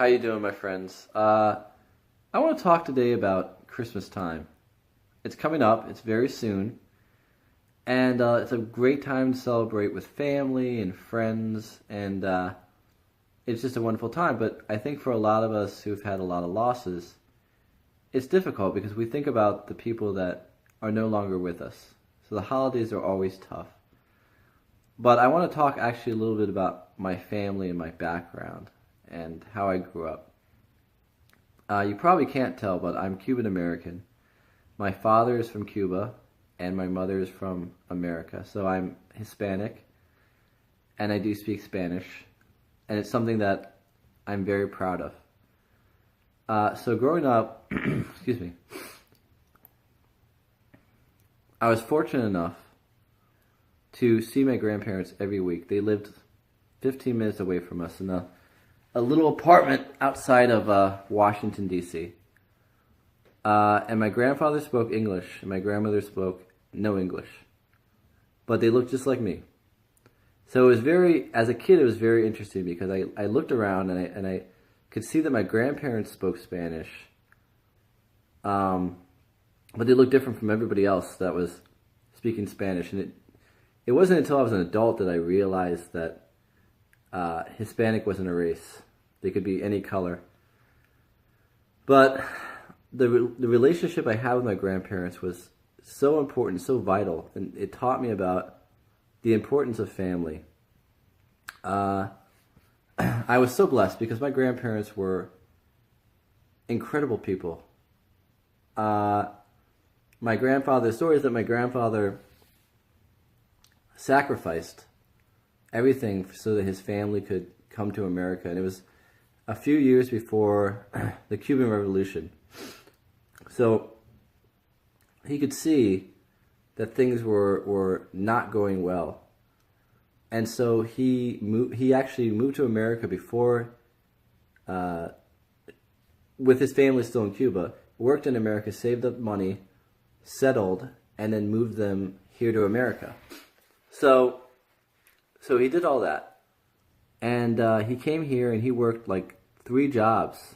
How you doing, my friends? I want to talk today about Christmas time. It's coming up. It's very soon, and it's a great time to celebrate with family and friends, and it's just a wonderful time. But I think for a lot of us who've had a lot of losses, it's difficult because we think about the people that are no longer with us. So the holidays are always tough. But I want to talk actually a little bit about my family and my background and how I grew up. You probably can't tell, but I'm Cuban American. My father is from Cuba, and my mother is from America. So I'm Hispanic, and I do speak Spanish, and it's something that I'm very proud of. So growing up, excuse me, I was fortunate enough to see my grandparents every week. They lived 15 minutes away from us in a little apartment outside of Washington, D.C. And my grandfather spoke English, and my grandmother spoke no English. But they looked just like me. So it was as a kid, it was very interesting because I looked around and I could see that my grandparents spoke Spanish, but they looked different from everybody else that was speaking Spanish. And it wasn't until I was an adult that I realized that Hispanic wasn't a race. They could be any color. But the relationship I had with my grandparents was so important, so vital, and it taught me about the importance of family. I was so blessed because my grandparents were incredible people. The story is that my grandfather sacrificed everything so that his family could come to America. And it was a few years before the Cuban Revolution. So he could see that things were not going well. And so he actually moved to America before, with his family still in Cuba, worked in America, saved up money, settled, and then moved them here to America. So he did all that. And he came here and he worked like 3 jobs,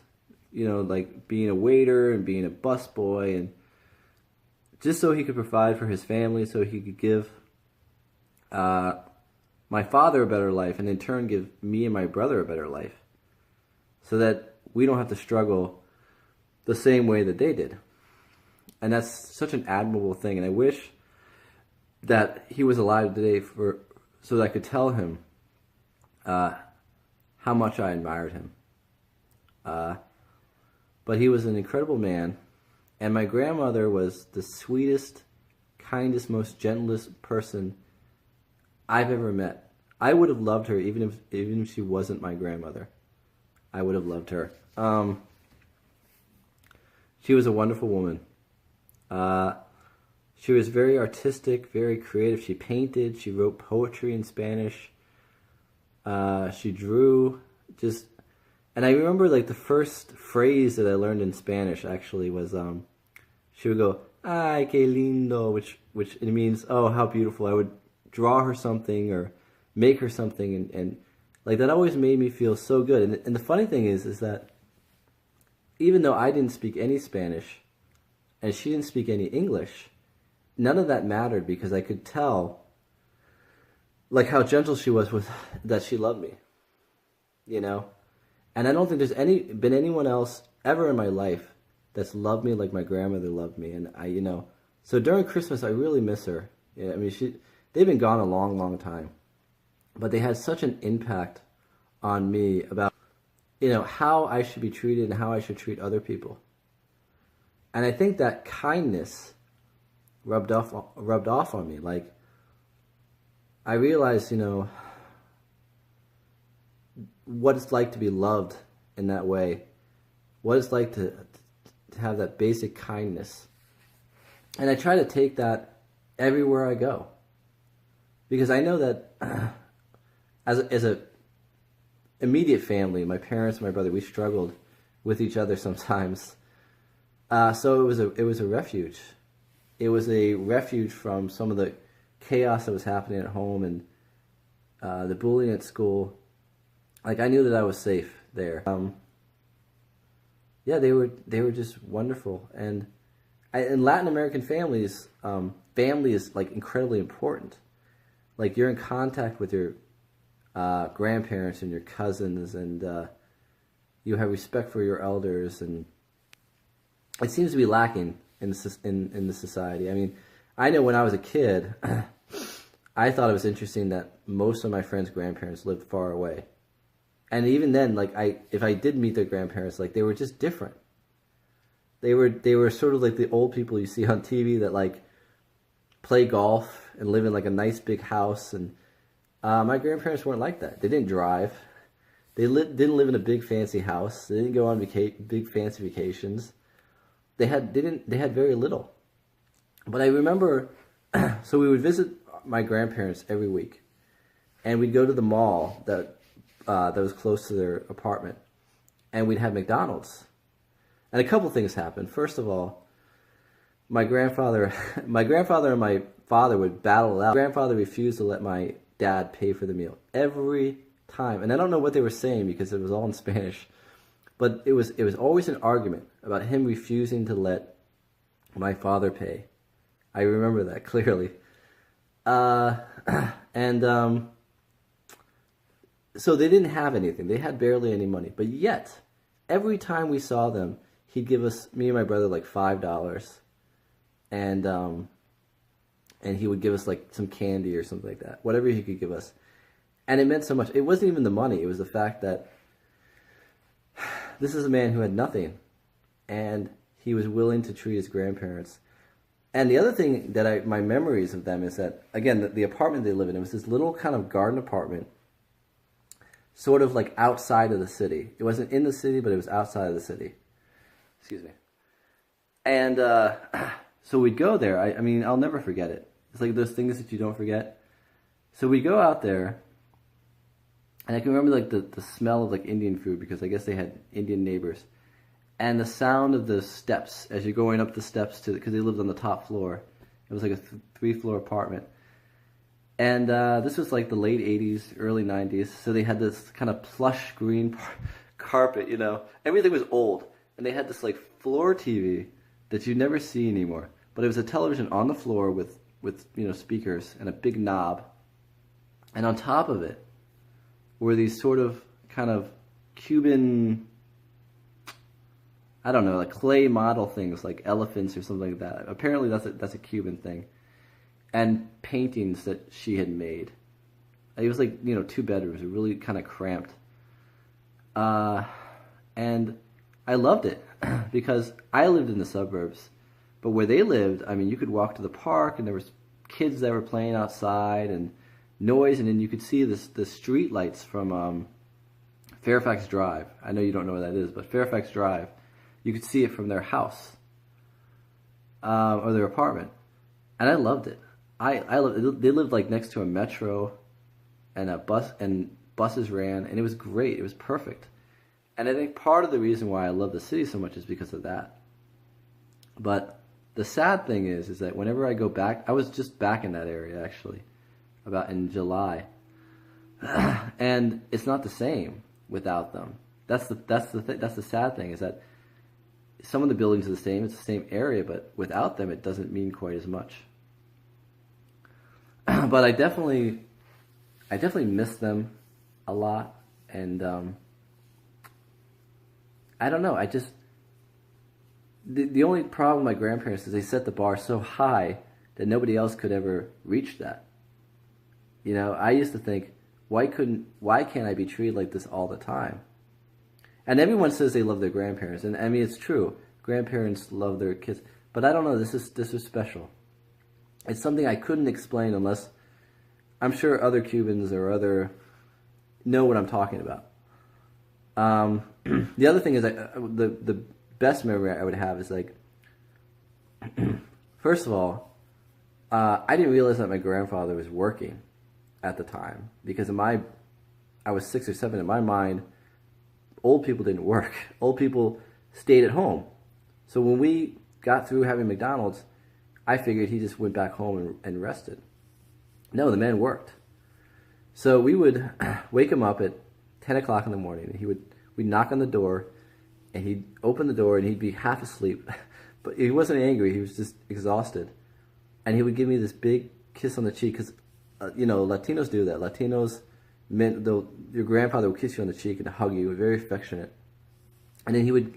like being a waiter and being a busboy, and just so he could provide for his family, so he could give my father a better life, and in turn give me and my brother a better life, so that we don't have to struggle the same way that they did. And that's such an admirable thing, and I wish that he was alive today so that I could tell him how much I admired him. But he was an incredible man, and my grandmother was the sweetest, kindest, most gentlest person I've ever met. I would have loved her even if she wasn't my grandmother. I would have loved her. She was a wonderful woman. She was very artistic, very creative. She painted, she wrote poetry in Spanish. She drew, and I remember like the first phrase that I learned in Spanish actually was, she would go, "Ay, qué lindo," which it means, "Oh, how beautiful." I would draw her something or make her something, and like that always made me feel so good. And the funny thing is that even though I didn't speak any Spanish and she didn't speak any English, none of that mattered because I could tell like how gentle she was with that she loved me, And I don't think there's been anyone else ever in my life that's loved me like my grandmother loved me. And so during Christmas, I really miss her. Yeah, I mean, they've been gone a long, long time, but they had such an impact on me about, how I should be treated and how I should treat other people. And I think that kindness rubbed off on me. Like, I realized, what it's like to be loved in that way, what it's like to have that basic kindness. And I try to take that everywhere I go, because I know that as a immediate family, my parents, my brother, we struggled with each other sometimes. So it was a refuge. It was a refuge from some of the chaos that was happening at home and the bullying at school. Like, I knew that I was safe there. yeah, they were just wonderful. And in Latin American families, family is like incredibly important. Like you're in contact with your grandparents and your cousins, and you have respect for your elders, and it seems to be lacking in the society. I mean, I know when I was a kid, I thought it was interesting that most of my friends' grandparents lived far away, and even then, like if I did meet their grandparents, like they were just different. They were sort of like the old people you see on TV that like play golf and live in like a nice big house, and my grandparents weren't like that. They didn't drive. Didn't live in a big fancy house. They didn't go on big fancy vacations. They had very little. But I remember, so we would visit my grandparents every week, and we'd go to the mall that was close to their apartment, and we'd have McDonald's. And a couple things happened. First of all, my grandfather and my father would battle it out. My grandfather refused to let my dad pay for the meal every time, and I don't know what they were saying because it was all in Spanish, but it was always an argument about him refusing to let my father pay. I remember that clearly, and so they didn't have anything. They had barely any money, but yet every time we saw them, he'd give us, me and my brother, like $5, and he would give us like some candy or something like that, whatever he could give us. And it meant so much. It wasn't even the money. It was the fact that this is a man who had nothing, and he was willing to treat his grandparents. And the other thing that my memories of them is that, again, the apartment they live in, it was this little kind of garden apartment, sort of like outside of the city. It wasn't in the city, but it was outside of the city. Excuse me. And so we'd go there. I mean, I'll never forget it. It's like those things that you don't forget. So we'd go out there, and I can remember like the smell of like Indian food, because I guess they had Indian neighbors, and the sound of the steps as you're going up the steps because they lived on the top floor. It was like a 3-floor apartment, and this was like the late '80s, early '90s. So they had this kind of plush green carpet, you know. Everything was old, and they had this like floor TV that you never see anymore. But it was a television on the floor with speakers and a big knob, and on top of it were these sort of kind of Cuban, I don't know, like clay model things like elephants or something like that. Apparently that's a Cuban thing. And paintings that she had made. It was like, 2 bedrooms, really kind of cramped. And I loved it because I lived in the suburbs. But where they lived, I mean, you could walk to the park and there was kids that were playing outside and noise, and then you could see the street lights from Fairfax Drive. I know you don't know where that is, but Fairfax Drive, you could see it from their house or their apartment, and I loved it. I loved it. They lived like next to a metro, and buses ran, and it was great. It was perfect, and I think part of the reason why I love the city so much is because of that. But the sad thing is that whenever I go back, I was just back in that area actually, about in July, and it's not the same without them. That's the sad thing, is that some of the buildings are the same. It's the same area, but without them, it doesn't mean quite as much. But I definitely miss them a lot, and I don't know. The only problem with my grandparents is they set the bar so high that nobody else could ever reach that. I used to think, why can't I be treated like this all the time? And everyone says they love their grandparents, and I mean, it's true. Grandparents love their kids, but I don't know. This is special. It's something I couldn't explain unless I'm sure other Cubans or other know what I'm talking about. The other thing is the best memory I would have is like, first of all, I didn't realize that my grandfather was working at the time, because I was 6 or 7. In my mind, old people didn't work. Old people stayed at home. So when we got through having McDonald's, I figured he just went back home and rested. No, the man worked. So we would wake him up at 10 o'clock in the morning, and we'd knock on the door, and he'd open the door and he'd be half asleep, but he wasn't angry. He was just exhausted, and he would give me this big kiss on the cheek because, Latinos do that. Latinos, your grandfather would kiss you on the cheek and hug you, very affectionate, and then he would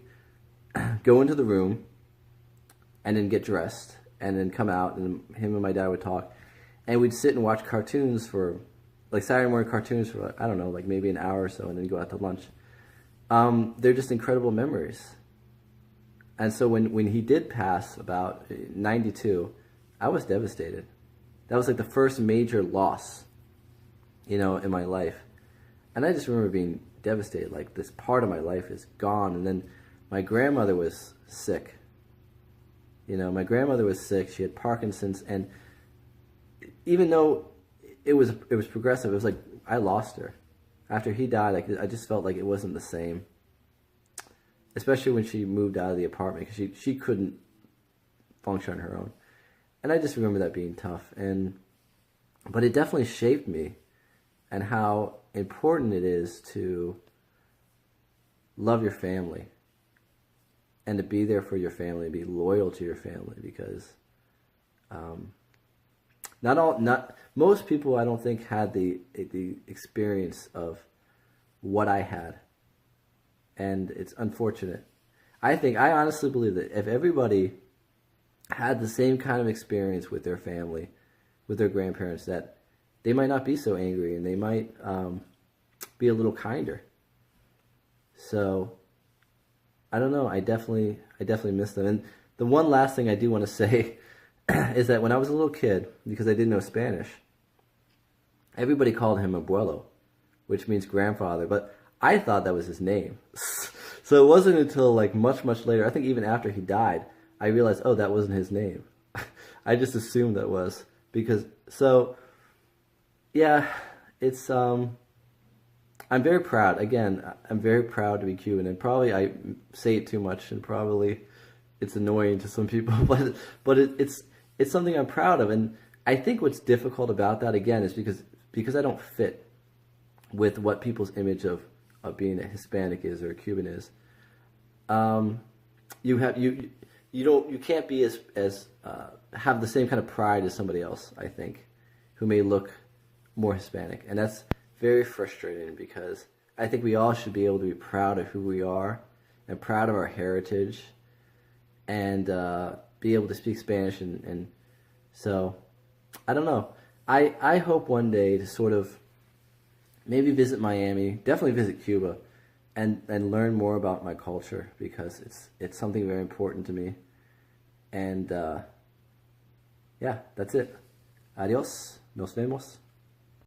go into the room, and then get dressed, and then come out, and him and my dad would talk, and we'd sit and watch cartoons for, like Saturday morning cartoons for, I don't know, like maybe an hour or so, and then go out to lunch. They're just incredible memories. And so when he did pass, about 92, I was devastated. That was like the first major loss, in my life. And I just remember being devastated, like this part of my life is gone. And then my grandmother was sick. My grandmother was sick. She had Parkinson's, and even though it was progressive, it was like I lost her. After he died, I just felt like it wasn't the same. Especially when she moved out of the apartment, because she couldn't function on her own. And I just remember that being tough. But it definitely shaped me, and how important it is to love your family, and to be there for your family, be loyal to your family, because most people, I don't think, had the experience of what I had, and it's unfortunate. I honestly believe that if everybody had the same kind of experience with their family, with their grandparents, that they might not be so angry, and they might be a little kinder. So I don't know. I definitely miss them. And the one last thing I do want to say is that when I was a little kid, because I didn't know Spanish, everybody called him abuelo, which means grandfather. But I thought that was his name. So it wasn't until like much, much later, I think even after he died, I realized, oh, that wasn't his name. I just assumed that was. Yeah, it's... I'm very proud. Again, I'm very proud to be Cuban, and probably I say it too much, and probably it's annoying to some people, but it's something I'm proud of. And I think what's difficult about that, again, is because I don't fit with what people's image of being a Hispanic is, or a Cuban is. You can't be as have the same kind of pride as somebody else, I think, who may look more Hispanic, and that's very frustrating, because I think we all should be able to be proud of who we are, and proud of our heritage, and be able to speak Spanish. And so, I don't know. I hope one day to sort of maybe visit Miami, definitely visit Cuba, and learn more about my culture, because it's something very important to me. And yeah, that's it. Adios. Nos vemos.